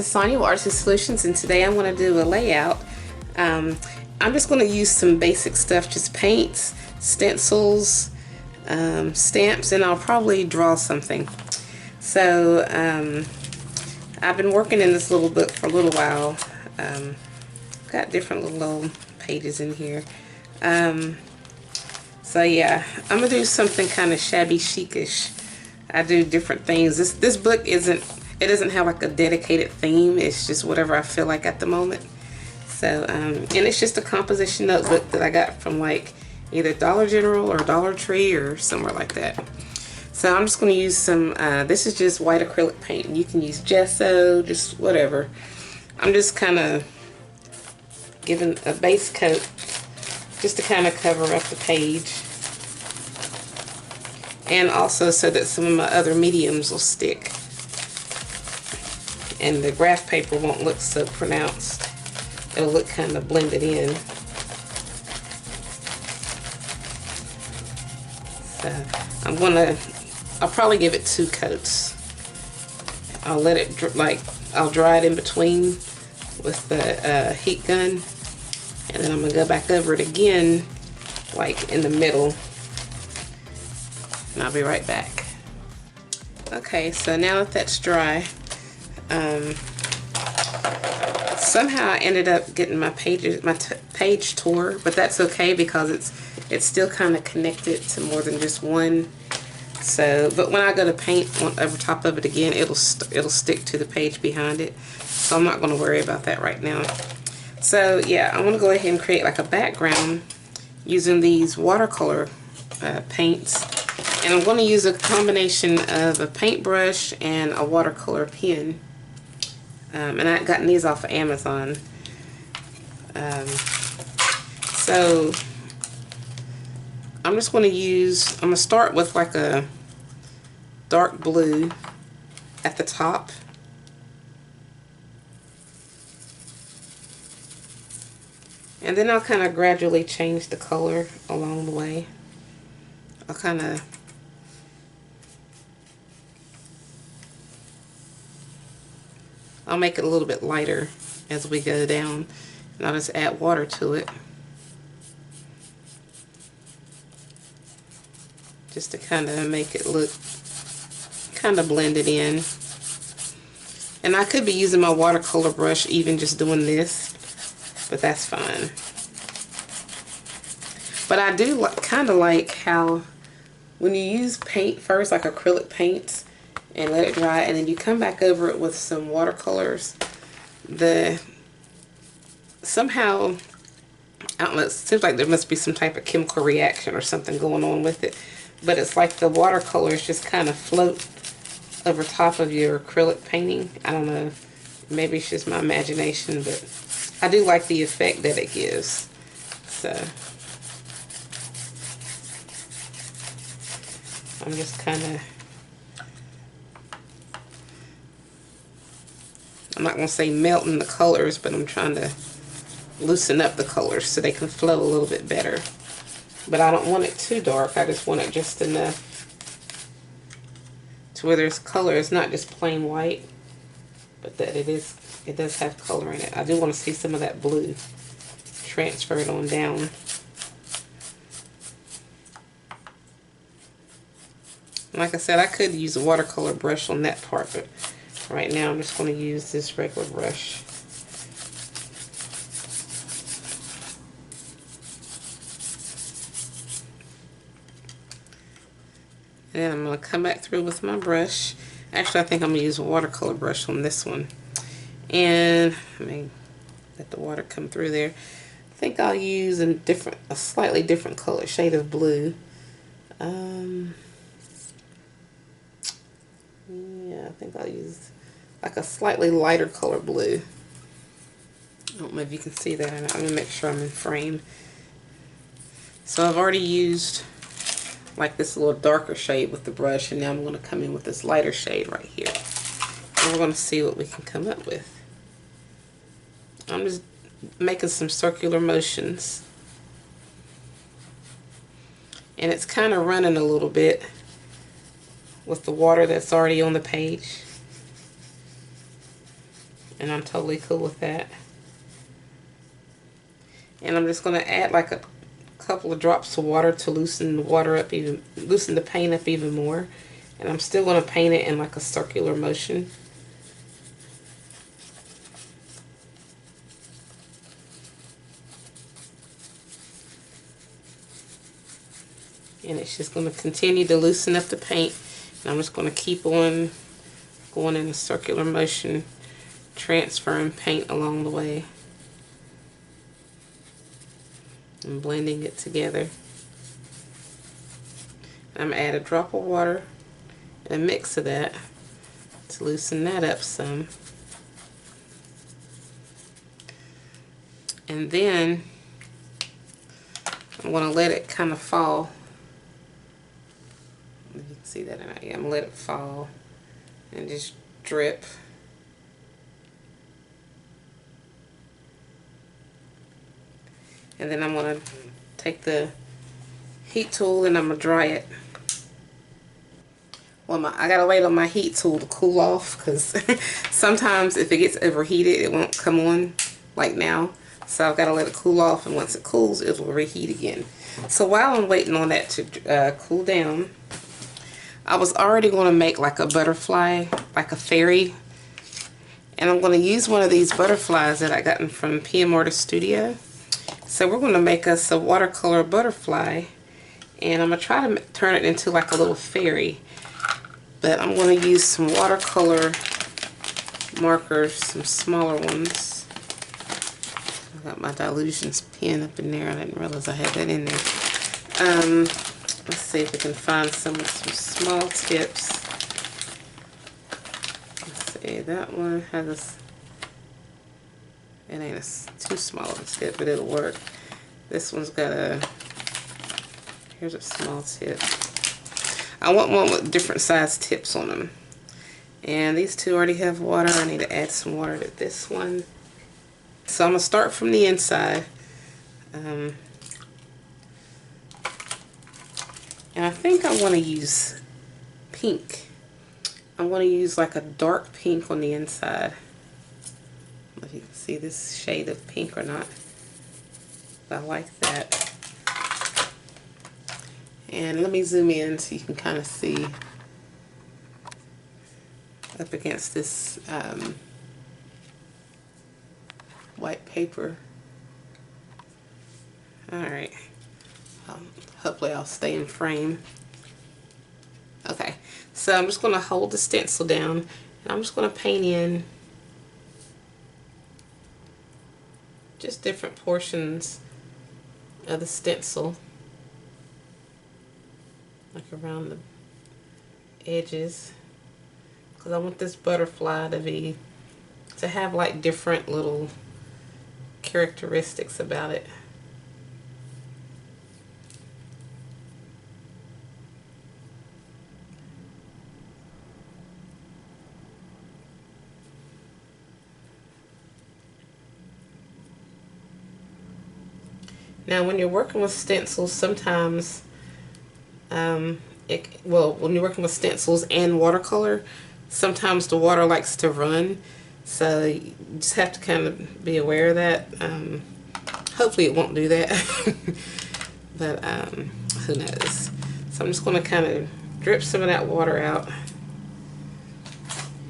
Sonia with Artsy Solutions, and today I'm going to do a layout. I'm just going to use some basic stuff, just paints, stencils, stamps, and I'll probably draw something. So I've been working in this little book for a little while. Got different little pages in here. So yeah, I'm going to do something kind of shabby chicish. I do different things. This book doesn't have like a dedicated theme. It's just whatever I feel like at the moment. So and it's just a composition notebook that I got from like either Dollar General or Dollar Tree or somewhere like that. So I'm just going to use some, this is just white acrylic paint. You can use gesso, just whatever. I'm just kind of giving a base coat just to kind of cover up the page. And also so that some of my other mediums will stick. And the graph paper won't look so pronounced. It'll look kind of blended in. So I'll probably give it 2 coats. I'll let it I'll dry it in between with the heat gun, and then I'm gonna go back over it again, like in the middle, and I'll be right back. Okay, so now that that's dry, somehow I ended up getting my page tore, but that's okay because it's still kind of connected to more than just one. So, but when I go to paint over top of it again, it'll stick to the page behind it. So I'm not going to worry about that right now. So yeah, I'm going to go ahead and create like a background using these watercolor paints, and I'm going to use a combination of a paintbrush and a watercolor pen. And I've gotten these off of Amazon. So I'm just going to start with like a dark blue at the top. And then I'll kind of gradually change the color along the way. I'll make it a little bit lighter as we go down, and I'll just add water to it just to kind of make it look kind of blended in. And I could be using my watercolor brush even just doing this, but that's fine. But I do kind of like how when you use paint first, like acrylic paints, and let it dry, and then you come back over it with some watercolors, somehow, I don't know, it seems like there must be some type of chemical reaction or something going on with it, but it's like the watercolors just kind of float over top of your acrylic painting. I don't know, maybe it's just my imagination, but I do like the effect that it gives. So I'm just kind of, I'm not going to say melting the colors, but I'm trying to loosen up the colors so they can flow a little bit better. But I don't want it too dark. I just want it just enough to where there's color. It's not just plain white, but that it does have color in it. I do want to see some of that blue transferred on down. Like I said, I could use a watercolor brush on that part, but right now I'm just going to use this regular brush. And then I'm going to come back through with my brush. Actually, I think I'm going to use a watercolor brush on this one. And let me let the water come through there. I think I'll use a slightly different color, shade of blue. Yeah, I think I'll use like a slightly lighter color blue. I don't know if you can see that. I'm going to make sure I'm in frame. So I've already used like this little darker shade with the brush, and now I'm going to come in with this lighter shade right here. And we're going to see what we can come up with. I'm just making some circular motions. And it's kind of running a little bit with the water that's already on the page. and I'm totally cool with that. And I'm just going to add like a couple of drops of water to loosen the water up, loosen the paint up even more. And I'm still going to paint it in like a circular motion. And it's just going to continue to loosen up the paint. And I'm just going to keep on going in a circular motion, transferring paint along the way and blending it together. I'm going to add a drop of water and a mix of that to loosen that up some. And then I'm going to let it kind of fall. You can see that, I'm going to let it fall and just drip. And then I'm going to take the heat tool and I'm going to dry it. Well, I got to wait on my heat tool to cool off, because sometimes if it gets overheated it won't come on like now. So I've got to let it cool off, and once it cools it will reheat again. So while I'm waiting on that to cool down, I was already going to make like a butterfly, like a fairy. And I'm going to use one of these butterflies that I gotten from PM Artist Studio. So we're going to make us a watercolor butterfly, and I'm going to try to turn it into like a little fairy. But I'm going to use some watercolor markers, some smaller ones. I got my Dilutions pen up in there. I didn't realize I had that in there. Let's see if we can find some with some small tips. Let's see, that one has it ain't too small of a tip, but it'll work. This one's got here's a small tip. I want one with different size tips on them. And these two already have water. I need to add some water to this one. So I'm going to start from the inside. And I think I want to use pink. I want to use like a dark pink on the inside. I don't know if you can see this shade of pink or not. But I like that. And let me zoom in so you can kind of see up against this white paper. Alright. Hopefully I'll stay in frame. Okay, so I'm just going to hold the stencil down, and I'm just going to paint in just different portions of the stencil, like around the edges, because I want this butterfly to have like different little characteristics about it. Now when you're working with stencils, sometimes when you're working with stencils and watercolor, sometimes the water likes to run, so you just have to kind of be aware of that. Hopefully it won't do that, but who knows. So I'm just going to kind of drip some of that water out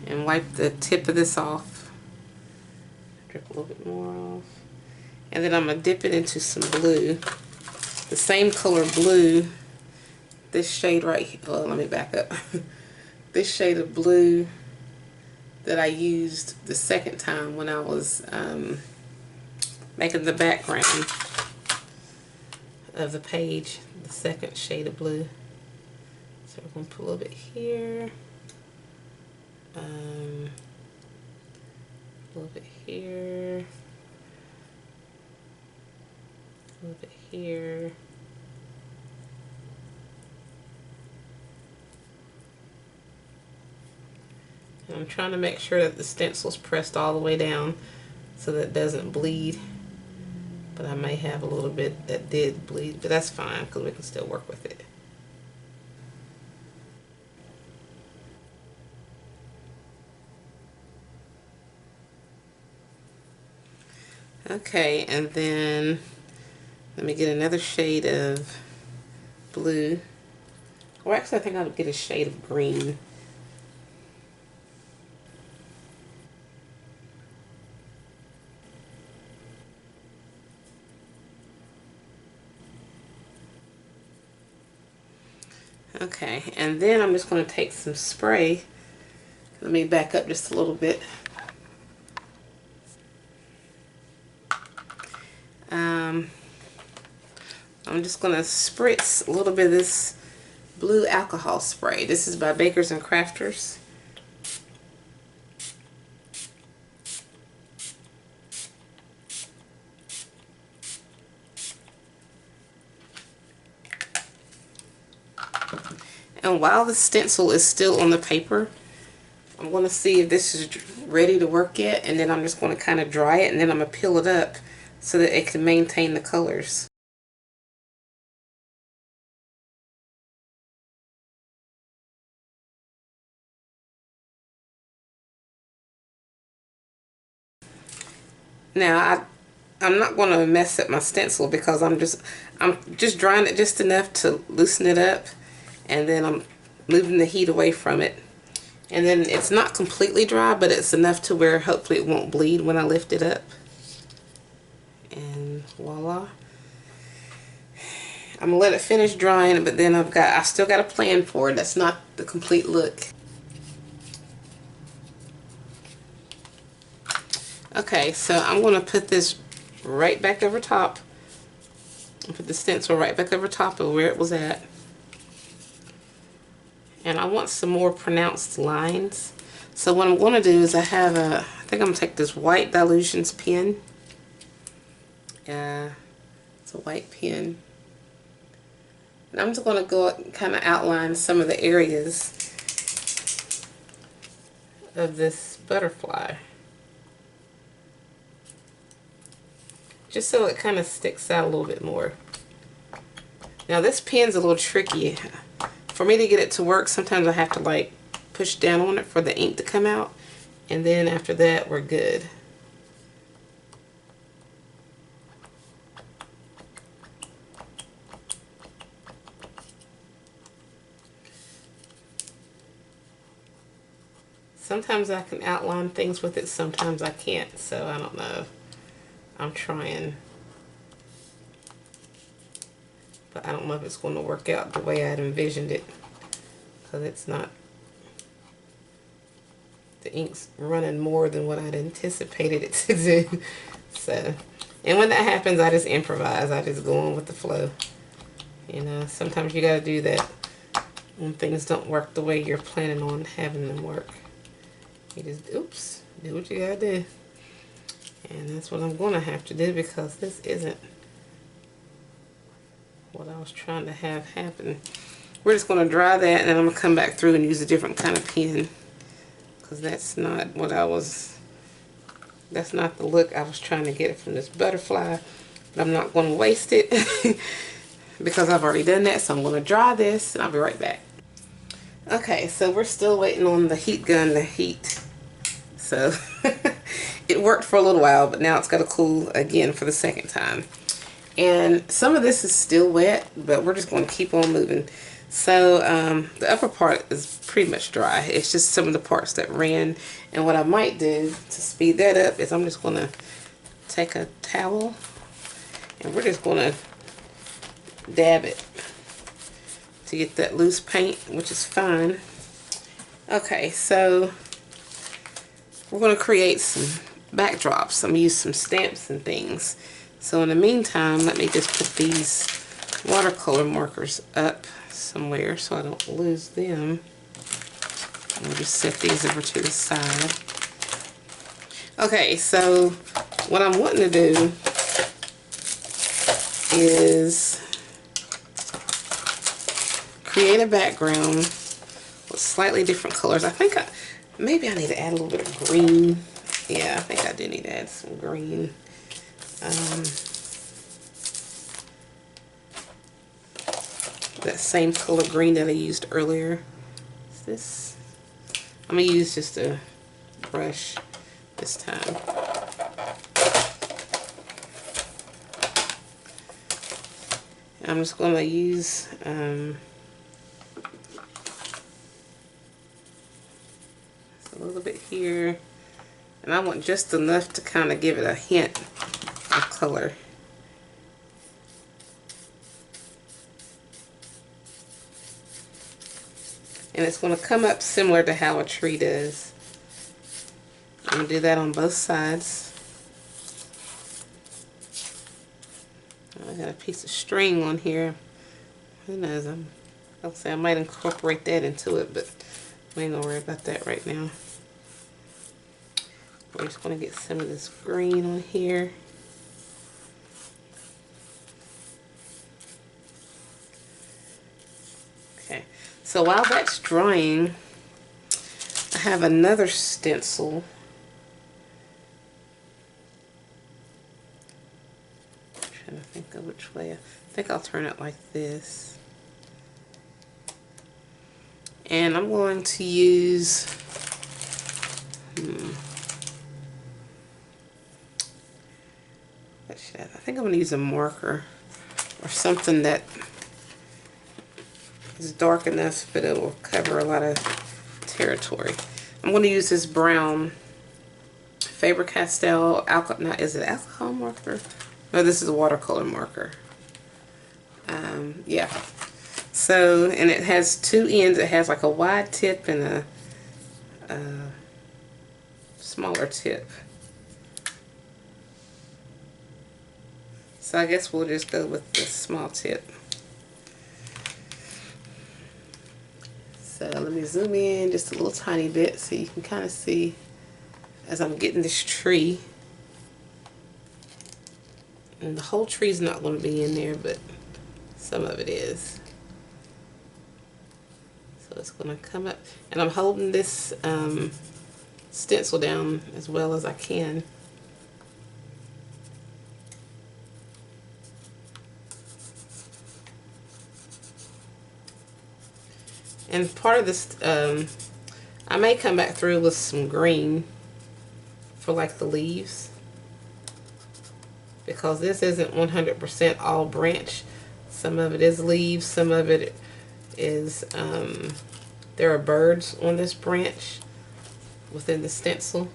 and wipe the tip of this off. Drip a little bit more off. And then I'm going to dip it into some blue. The same color blue. This shade right here. Oh, let me back up. This shade of blue that I used the second time when I was making the background of the page. The second shade of blue. So we're going to put a little bit here. A little bit here. A little bit here. And I'm trying to make sure that the stencil's pressed all the way down so that it doesn't bleed. But I may have a little bit that did bleed, but that's fine because we can still work with it. Okay, and then let me get another shade of blue. Or actually, I think I'll get a shade of green. Okay, and then I'm just going to take some spray. Let me back up just a little bit. I'm just going to spritz a little bit of this blue alcohol spray. This is by Bakers and Crafters. And while the stencil is still on the paper, I'm going to see if this is ready to work yet, and then I'm just going to kind of dry it, and then I'm going to peel it up so that it can maintain the colors. Now I'm not going to mess up my stencil because I'm just drying it just enough to loosen it up, and then I'm moving the heat away from it. And then it's not completely dry, but it's enough to where hopefully it won't bleed when I lift it up. And voila. I'm gonna let it finish drying, but then I still got a plan for it. That's not the complete look. Okay, so I'm gonna put this right back over top. I'll put the stencil right back over top of where it was at. And I want some more pronounced lines. So what I'm going to do is I think I'm going to take this white Dilutions pen. It's a white pen. And I'm just going to go and kind of outline some of the areas of this butterfly. Just so it kind of sticks out a little bit more. Now this pen's a little tricky. For me to get it to work, sometimes I have to like push down on it for the ink to come out, and then after that we're good. Sometimes I can outline things with it, sometimes I can't, so I don't know. I'm trying. But I don't know if it's going to work out the way I'd envisioned it, because it's not, the ink's running more than what I'd anticipated it to do. So, and when that happens, I just improvise. I just go on with the flow. You know, sometimes you got to do that when things don't work the way you're planning on having them work. You just, oops, do what you got to do. And that's what I'm going to have to do, because this isn't what I was trying to have happen. We're just going to dry that, and then I'm going to come back through and use a different kind of pen, because that's not what that's not the look I was trying to get from this butterfly. But I'm not going to waste it because I've already done that. So I'm going to dry this, and I'll be right back. Okay, so we're still waiting on the heat gun to heat. So it worked for a little while, but now it's got to cool again for the second time. And some of this is still wet, but we're just going to keep on moving. So the upper part is pretty much dry. It's just some of the parts that ran. And what I might do to speed that up is I'm just going to take a towel, and we're just going to dab it to get that loose paint, which is fine. Okay, so we're going to create some backdrops. I'm going to use some stamps and things. So in the meantime, let me just put these watercolor markers up somewhere so I don't lose them. We'll just set these over to the side. Okay, so what I'm wanting to do is create a background with slightly different colors. I think maybe I need to add a little bit of green. Yeah, I think I do need to add some green. That same color green that I used earlier. Is this? I'm going to use just a brush this time. I'm just going to use a little bit here, and I want just enough to kind of give it a hint of color. And it's going to come up similar to how a tree does. I'm going to do that on both sides. I got a piece of string on here. Who knows? I'll say I might incorporate that into it, but we ain't gonna worry about that right now. We're just gonna get some of this green on here. Okay, so while that's drying, I have another stencil. I'm trying to think of which way. I think I'll turn it like this. And I'm going to use I think I'm going to use a marker or something that is dark enough but it will cover a lot of territory. I'm going to use this brown Faber-Castell alcohol. Is it alcohol marker? No, this is a watercolor marker. Yeah. So, and it has two ends. It has like a wide tip and a smaller tip. So I guess we'll just go with the small tip. So let me zoom in just a little tiny bit so you can kind of see as I'm getting this tree. And the whole tree is not going to be in there, but some of it is. So it's going to come up. And I'm holding this stencil down as well as I can. And part of this, I may come back through with some green for like the leaves, because this isn't 100% all branch. Some of it is leaves, some of it is, there are birds on this branch within the stencil.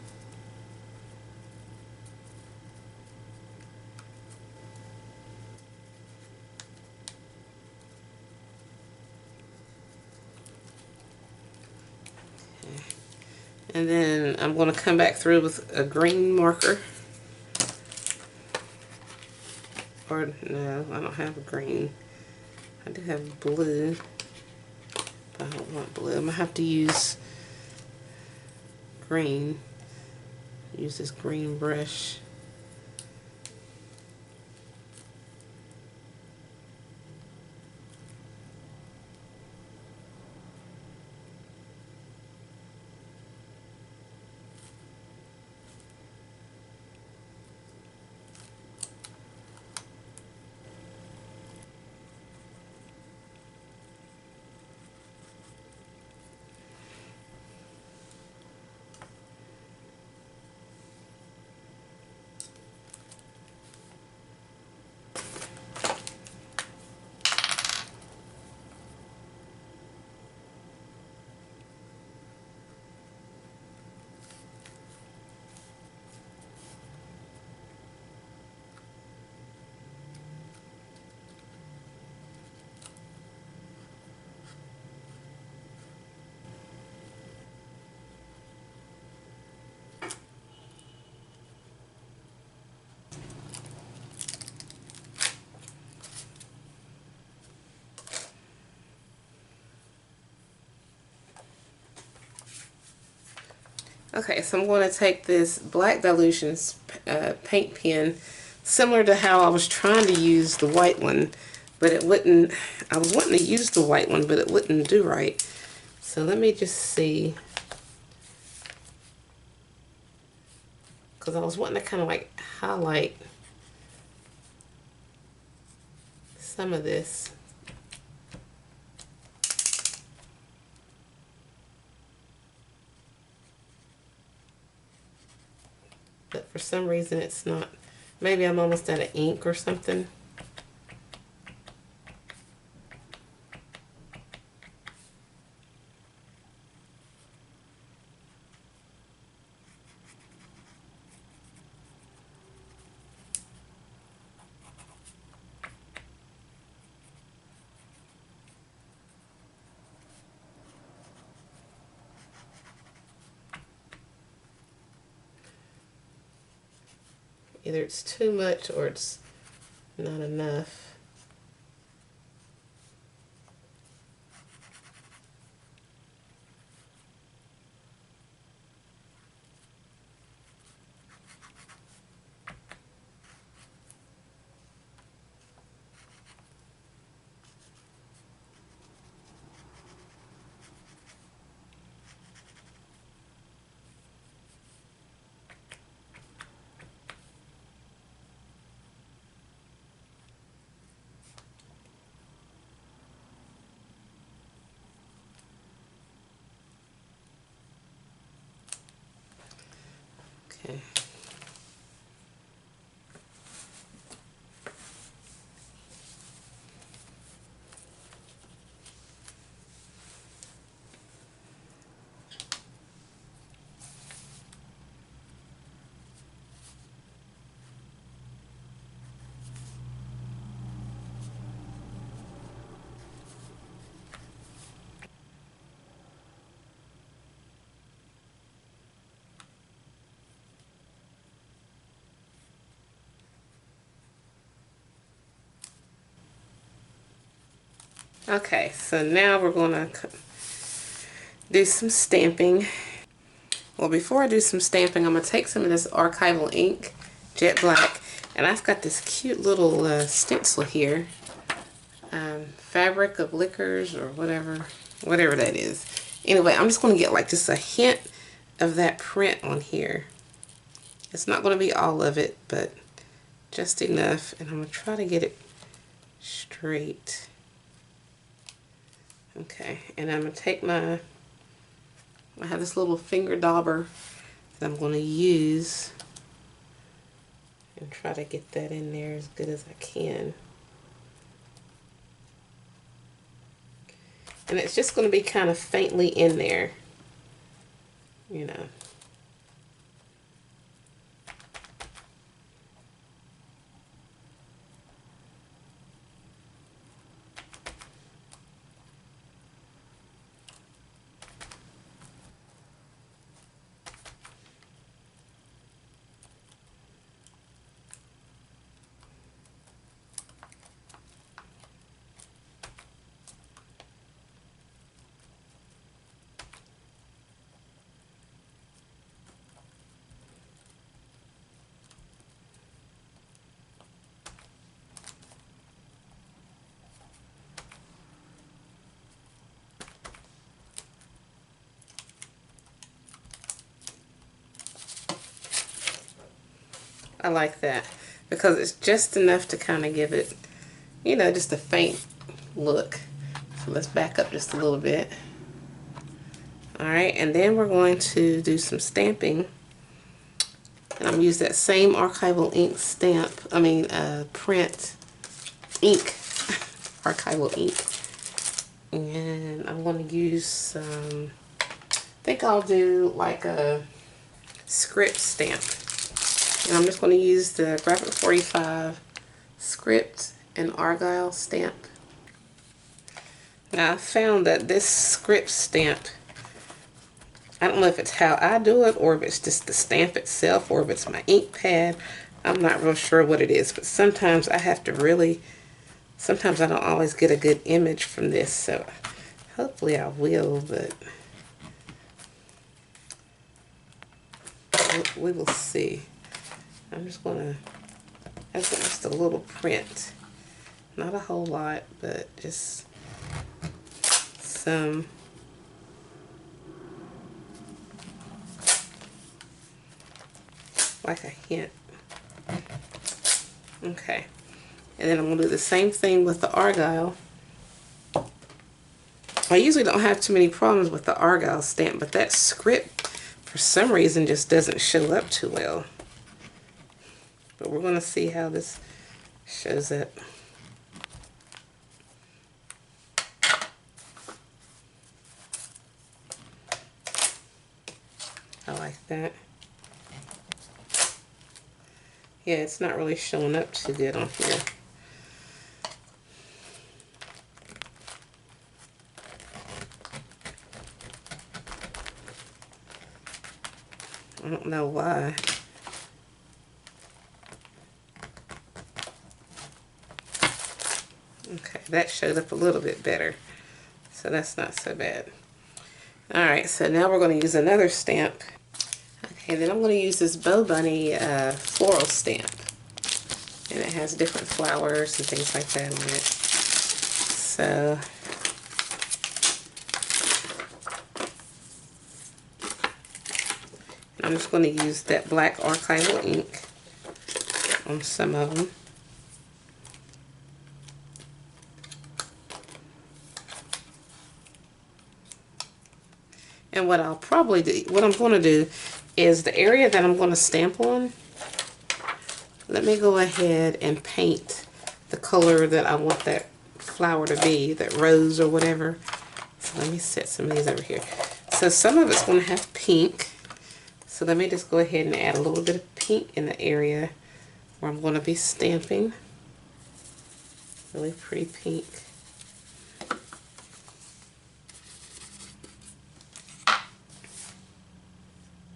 And then I'm going to come back through with a green marker. Or, no, I don't have a green. I do have blue. But I don't want blue. I'm going to have to use green. Use this green brush. Okay, so I'm going to take this Black Dilutions paint pen, similar to how I was trying to use the white one, but it wouldn't. I was wanting to use the white one, but it wouldn't do right. So let me just see, because I was wanting to kind of like highlight some of this. But for some reason it's not. Maybe I'm almost out of ink or something. Either it's too much or it's not enough. Okay. Okay, so now we're going to do some stamping. Well, before I do some stamping, I'm going to take some of this archival ink, jet black, and I've got this cute little stencil here, fabric of liquors or whatever that is. Anyway, I'm just going to get like just a hint of that print on here. It's not going to be all of it, but just enough, and I'm going to try to get it straight. Okay, and I'm going to take I have this little finger dauber that I'm going to use and try to get that in there as good as I can. And it's just going to be kind of faintly in there, you know. I like that because it's just enough to kind of give it, you know, just a faint look. So let's back up just a little bit. Alright, and then we're going to do some stamping. And I'm going to use that same archival ink print ink, archival ink. And I'm going to use some, I think I'll do like a script stamp. And I'm just going to use the Graphic 45 script and argyle stamp. Now I found that this script stamp, I don't know if it's how I do it or if it's just the stamp itself or if it's my ink pad. I'm not real sure what it is, but sometimes I have to really, sometimes I don't always get a good image from this, so hopefully I will, but we will see. I'm just gonna, that's just a little print. Not a whole lot, but just some. Like a hint. Okay. And then I'm gonna do the same thing with the argyle. I usually don't have too many problems with the argyle stamp, but that script, for some reason, just doesn't show up too well. But we're going to see how this shows up. I like that. Yeah, it's not really showing up too good on here. I don't know why. Okay, that showed up a little bit better, so that's not so bad. Alright, so now we're going to use another stamp. Okay, then I'm going to use this Bow Bunny floral stamp. And it has different flowers and things like that on it. So, I'm just going to use that Black Archival ink on some of them. And what I'll probably do, what I'm going to do is the area that I'm going to stamp on, let me go ahead and paint the color that I want that flower to be, that rose or whatever. So let me set some of these over here. So some of it's going to have pink. So let me just go ahead and add a little bit of pink in the area where I'm going to be stamping. Really pretty pink.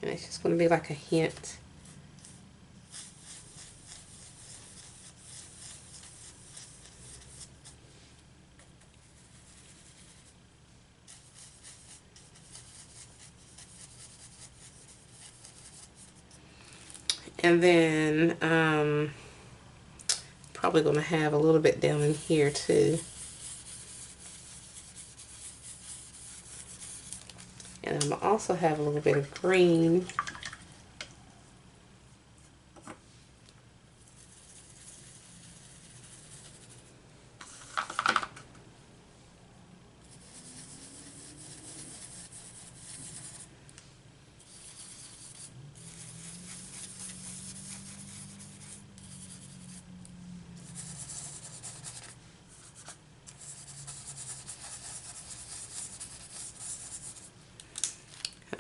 And it's just going to be like a hint. And then probably going to have a little bit down in here too. And I'm going to also have a little bit of green.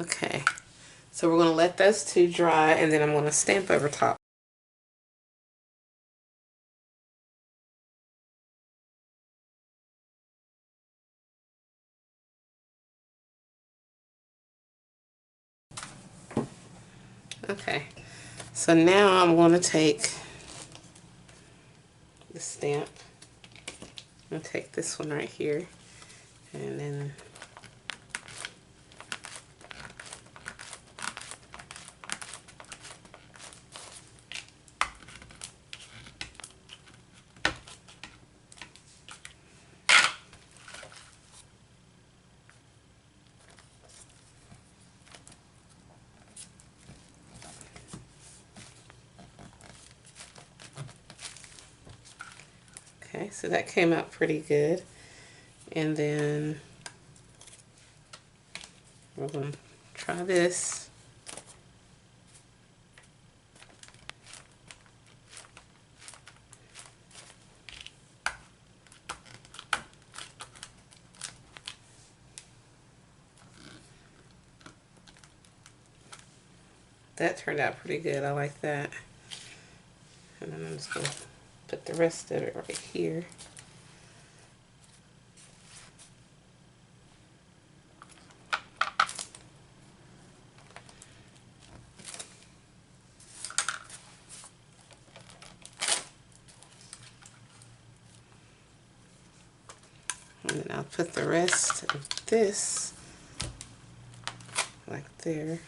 Okay, so we're going to let those two dry, and then I'm going to stamp over top. Okay, so now I'm going to take the stamp. I'm going to take this one right here, and then okay, so that came out pretty good. And then we're going to try this. That turned out pretty good. I like that. And then I'm just going to put the rest of it right here. And then I'll put the rest of this like there.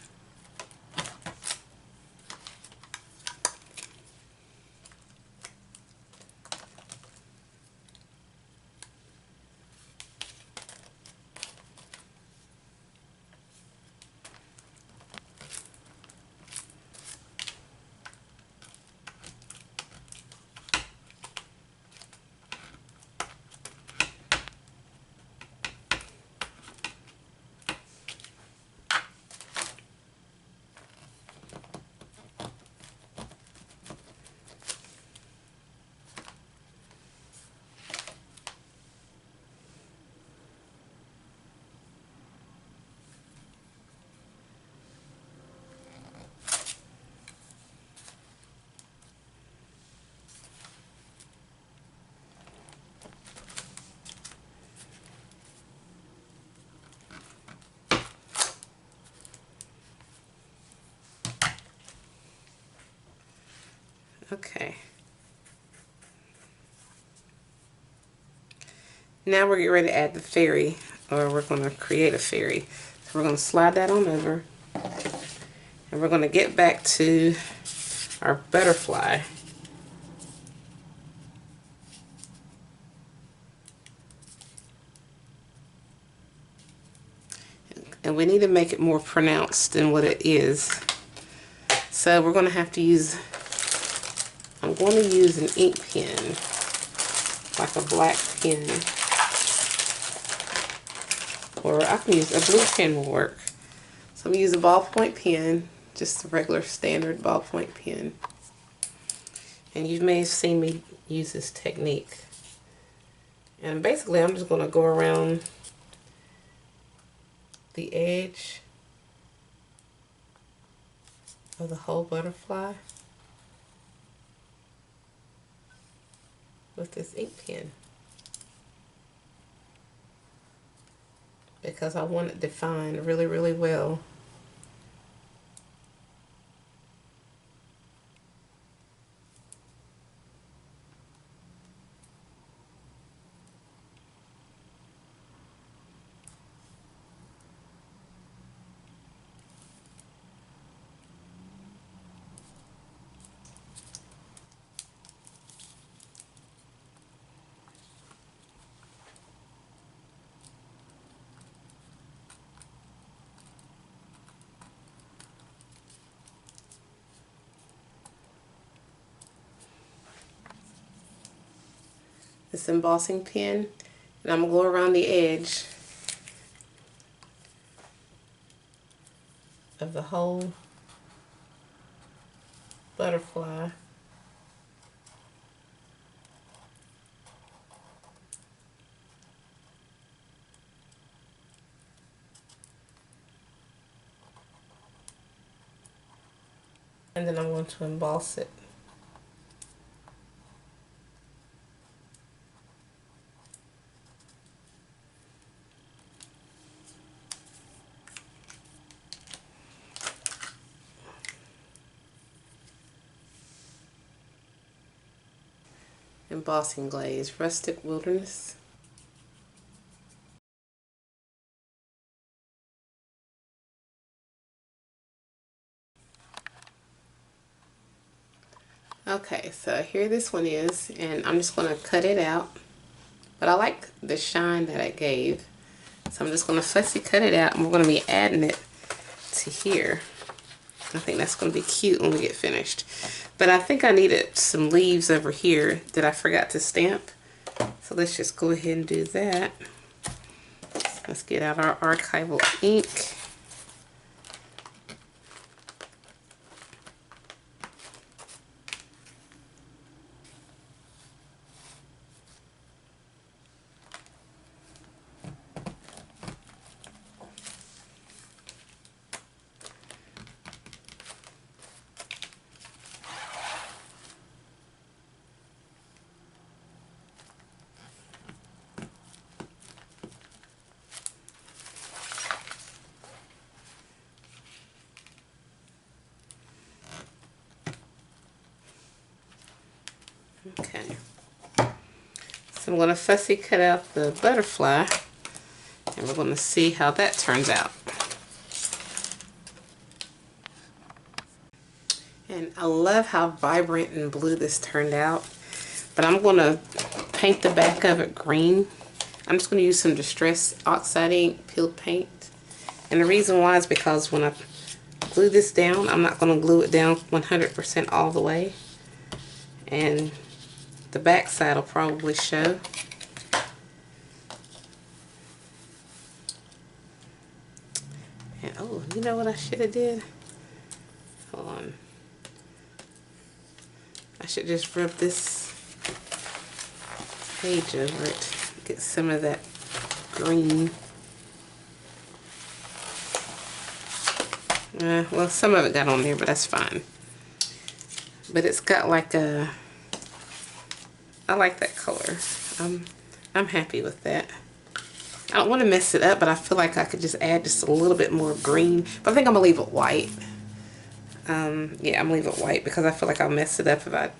Okay. Now we're getting ready to add the fairy, or we're going to create a fairy. So we're going to slide that on over, and we're going to get back to our butterfly. And we need to make it more pronounced than what it is. So we're going to have to use, I'm going to use an ink pen, like a black pen. Or I can use a blue pen will work. So I'm going to use a ballpoint pen, just a regular standard ballpoint pen. And you may have seen me use this technique. And basically I'm just going to go around the edge of the whole butterfly with this ink pen, because I want it defined really, really well. This embossing pen, and I'm going to go around the edge of the whole butterfly. And then I'm going to emboss it. Embossing glaze, rustic wilderness. Okay, so here this one is, and I'm just going to cut it out. But I like the shine that it gave. So I'm just going to fussy cut it out, and we're going to be adding it to here. I think that's going to be cute when we get finished. But I think I needed some leaves over here that I forgot to stamp. So let's just go ahead and do that. Let's get out our archival ink. Okay, so I'm going to fussy cut out the butterfly, and we're going to see how that turns out. And I love how vibrant and blue this turned out, but I'm going to paint the back of it green. I'm just going to use some Distress Oxide ink, peeled paint, and the reason why is because when I glue this down, I'm not going to glue it down 100% all the way, and the back side will probably show. And oh, you know what I should have did? Hold on. I should just rub this page over it. Get some of that green. Well, some of it got on there, but that's fine. But it's got like a, I like that color. I'm happy with that. I don't want to mess it up, but I feel like I could just add just a little bit more green. But I think I'm gonna leave it white. Yeah, I'm gonna leave it white because I feel like I'll mess it up if I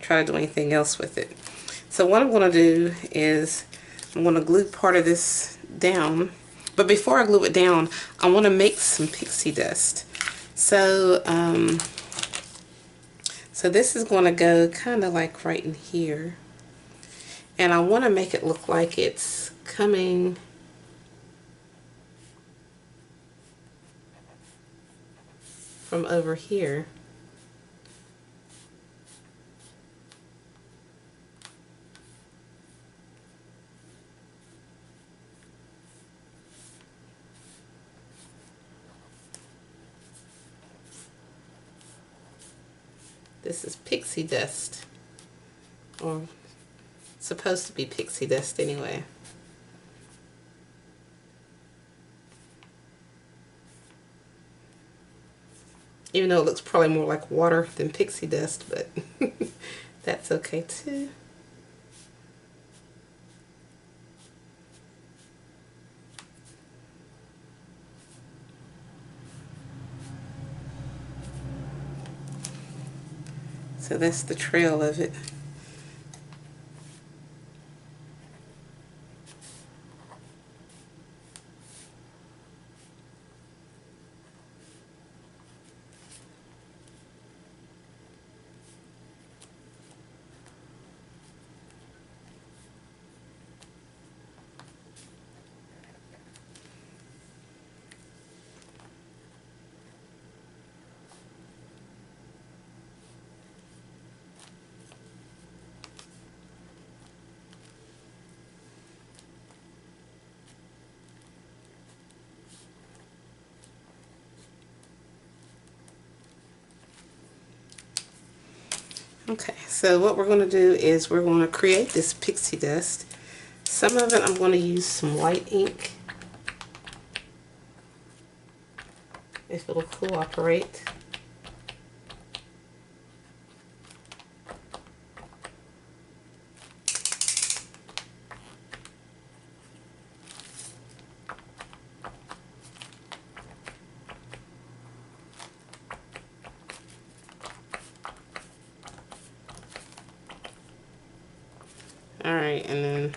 try to do anything else with it. So what I'm gonna do is I'm going to glue part of this down. But before I glue it down, I want to make some pixie dust. So, so this is going to go kind of like right in here. And I want to make it look like it's coming from over here. This is pixie dust, or it's supposed to be pixie dust anyway. Even though it looks probably more like water than pixie dust, but that's okay too. So that's the trail of it. Okay, so what we're going to do is we're going to create this pixie dust. Some of it I'm going to use some white ink, if it'll cooperate. Alright, and then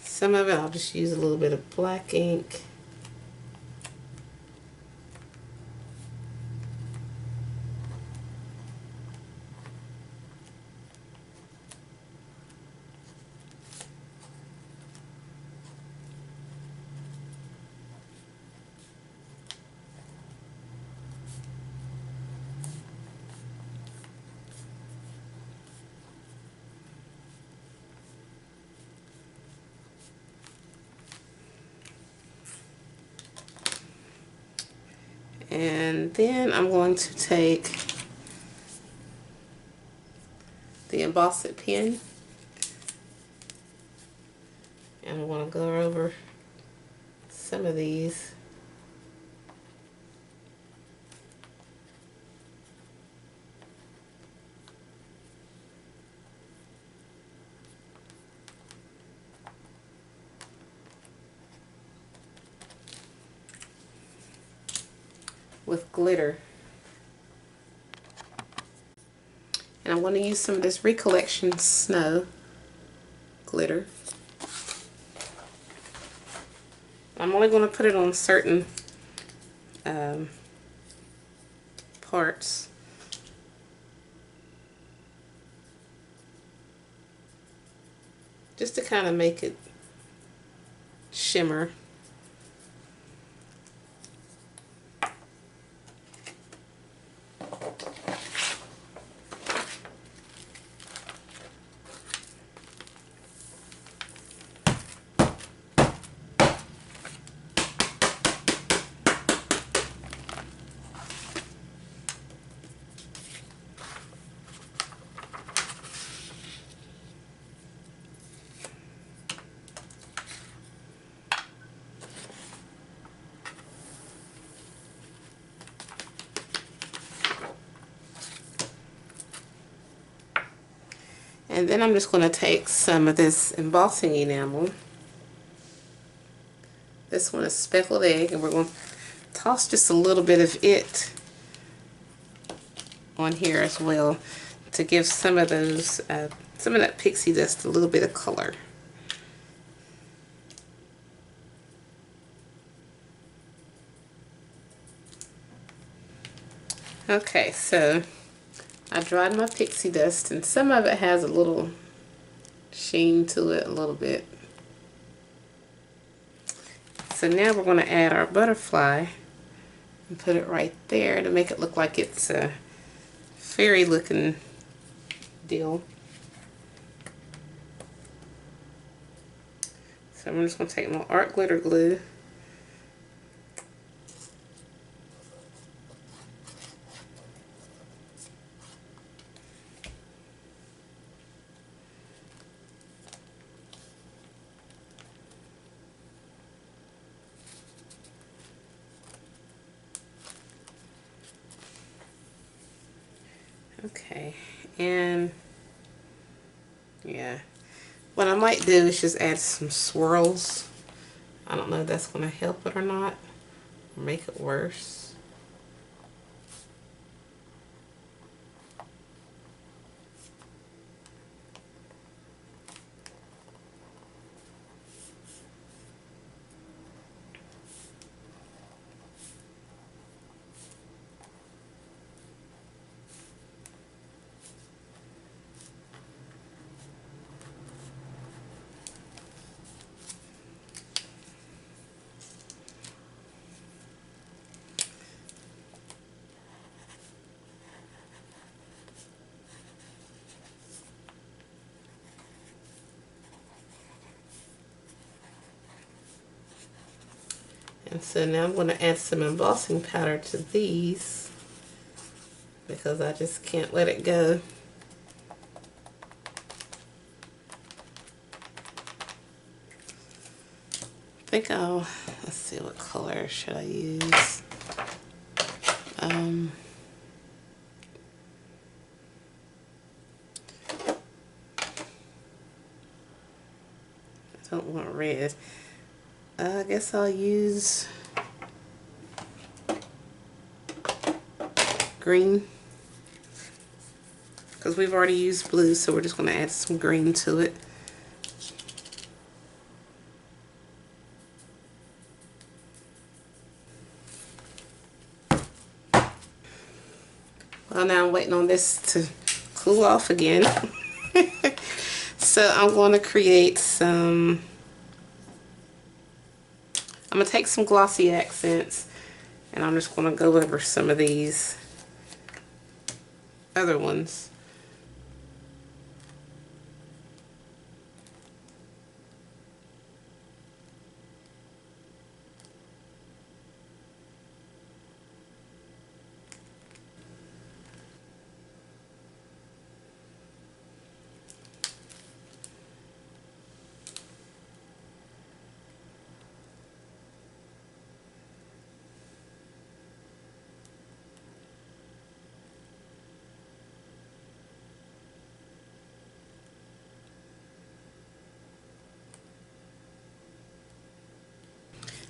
some of it I'll just use a little bit of black ink. And then I'm going to take the embossing pen and I want to go over some of these. With glitter. And I'm going to use some of this Recollection Snow glitter. I'm only going to put it on certain parts. Just to kind of make it shimmer. And then I'm just going to take some of this embossing enamel. This one is speckled egg, and we're going to toss just a little bit of it on here as well, to give some of those, some of that pixie dust a little bit of color. Okay, so I dried my pixie dust, and some of it has a little sheen to it, a little bit. So now we're going to add our butterfly and put it right there to make it look like it's a fairy looking deal. So I'm just going to take my art glitter glue . Okay, and yeah, what I might do is just add some swirls. I don't know if that's going to help it or not, or make it worse. And so now I'm going to add some embossing powder to these because I just can't let it go. I think let's see, what color should I use? I don't want red. I guess I'll use green because we've already used blue, so we're just going to add some green to it. Well, now I'm waiting on this to cool off again. So I'm going to create some, I'm going to take some glossy accents, and I'm just going to go over some of these other ones.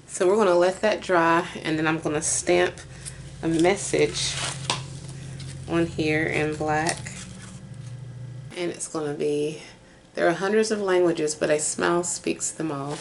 So we're going to let that dry, and then I'm going to stamp a message on here in black. And it's going to be, there are hundreds of languages, but a smile speaks them all.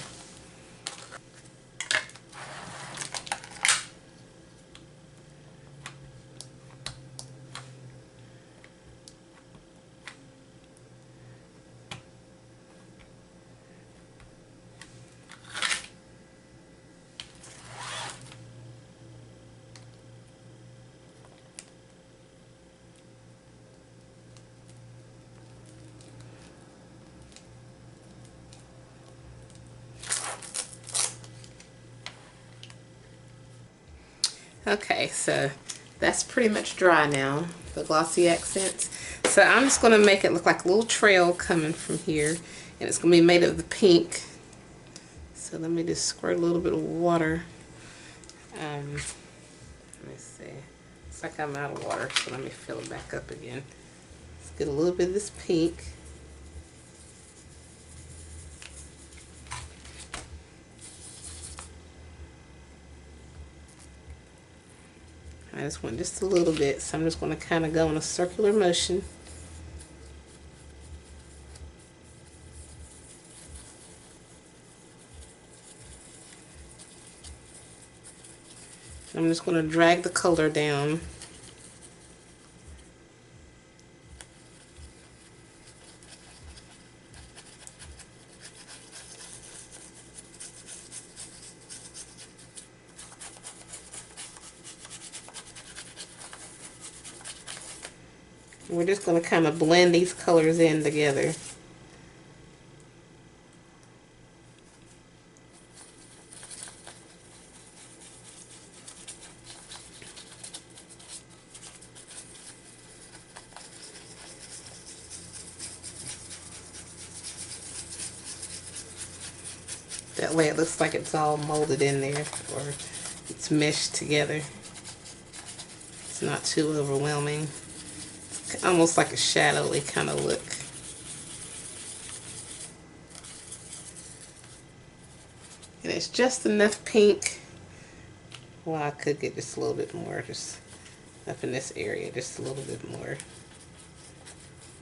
Okay, so that's pretty much dry now, the glossy accents. So I'm just going to make it look like a little trail coming from here, and it's going to be made of the pink. So let me just squirt a little bit of water. Let me see. Looks like I'm out of water, so let me fill it back up again. Let's get a little bit of this pink. I just want just a little bit, so I'm just going to kind of go in a circular motion. I'm just going to drag the color down. We're just going to kind of blend these colors in together. That way it looks like it's all molded in there, or it's meshed together. It's not too overwhelming. It's almost like a shadowy kind of look. And it's just enough pink. Well, I could get just a little bit more, just up in this area, just a little bit more.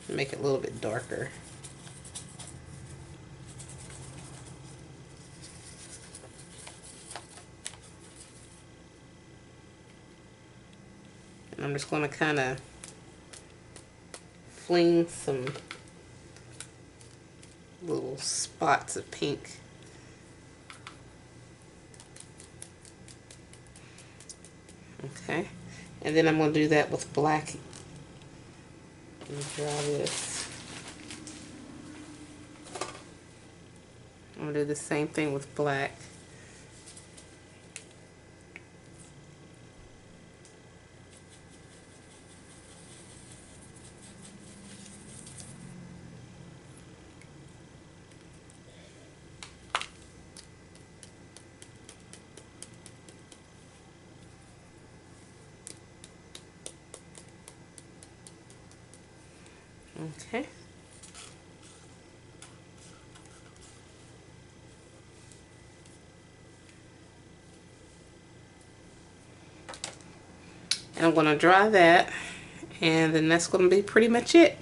Make it a little bit darker. And I'm just going to kind of fling some little spots of pink. Okay, and then I'm going to do that with black. Let me draw this. I'm going to do the same thing with black. Okay. And I'm going to dry that, and then that's going to be pretty much it.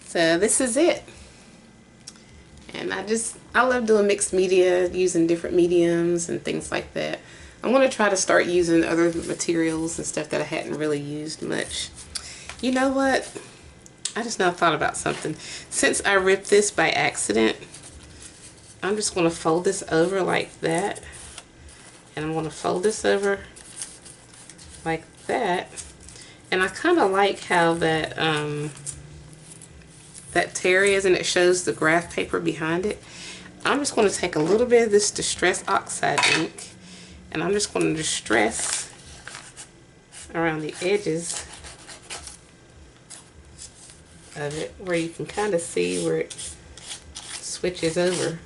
So this is it. And I love doing mixed media, using different mediums and things like that. I'm going to try to start using other materials and stuff that I hadn't really used much. You know what? I just now thought about something. Since I ripped this by accident, I'm just going to fold this over like that. And I'm going to fold this over like that. And I kind of like how that that tear is, and it shows the graph paper behind it. I'm just going to take a little bit of this Distress Oxide ink, and I'm just going to distress around the edges of it, where you can kind of see where it switches over.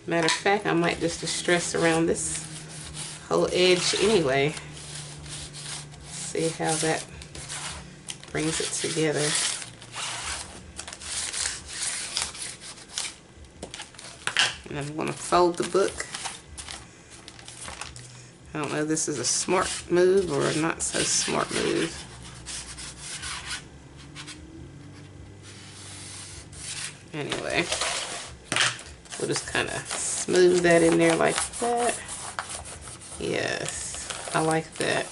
Matter of fact, I might just distress around this whole edge anyway. See how that brings it together. And I'm going to fold the book. I don't know if this is a smart move or a not so smart move. Anyway, we'll just kind of smooth that in there like that. Yes, I like that.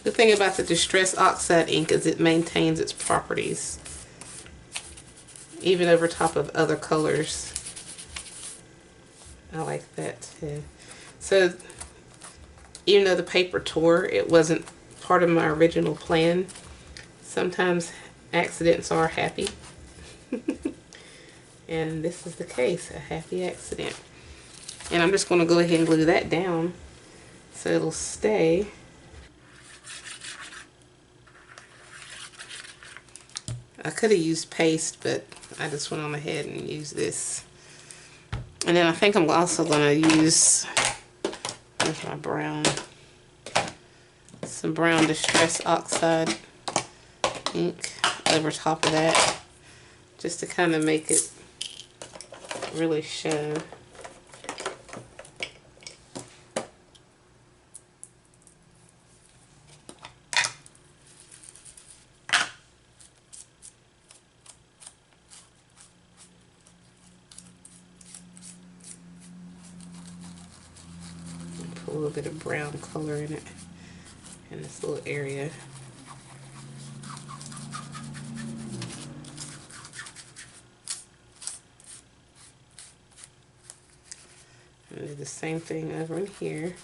The thing about the Distress Oxide ink is it maintains its properties, even over top of other colors. I like that too. So, even though the paper tore, it wasn't part of my original plan. Sometimes accidents are happy. And this is the case, a happy accident. And I'm just going to go ahead and glue that down so it'll stay. I could have used paste, but I just went on ahead and used this. And then I think I'm also going to use, where's my brown? Some brown Distress Oxide ink over top of that, just to kind of make it really show. bit of brown color in it, in this little area. And do the same thing over in here.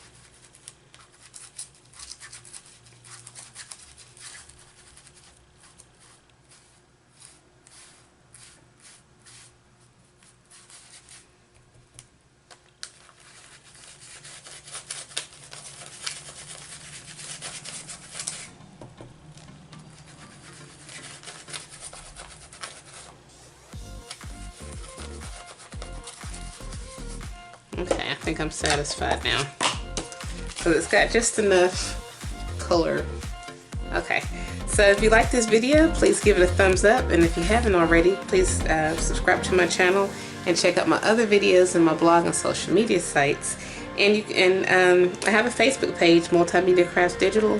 Okay, I think I'm satisfied now. So it's got just enough color. Okay, so if you like this video, please give it a thumbs up, and if you haven't already, please subscribe to my channel and check out my other videos and my blog and social media sites. And you can, I have a Facebook page, Multimedia Crafts Digital.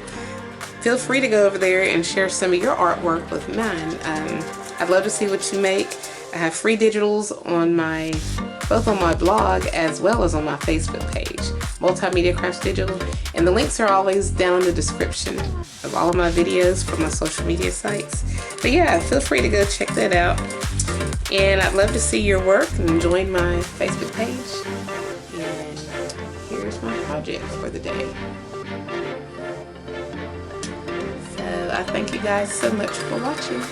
Feel free to go over there and share some of your artwork with mine. I'd love to see what you make. I have free digitals on both on my blog as well as on my Facebook page, Multimedia Crafts Digital, and the links are always down in the description of all of my videos from my social media sites. But yeah, feel free to go check that out, and I'd love to see your work and join my Facebook page. And here's my project for the day. So I thank you guys so much for watching.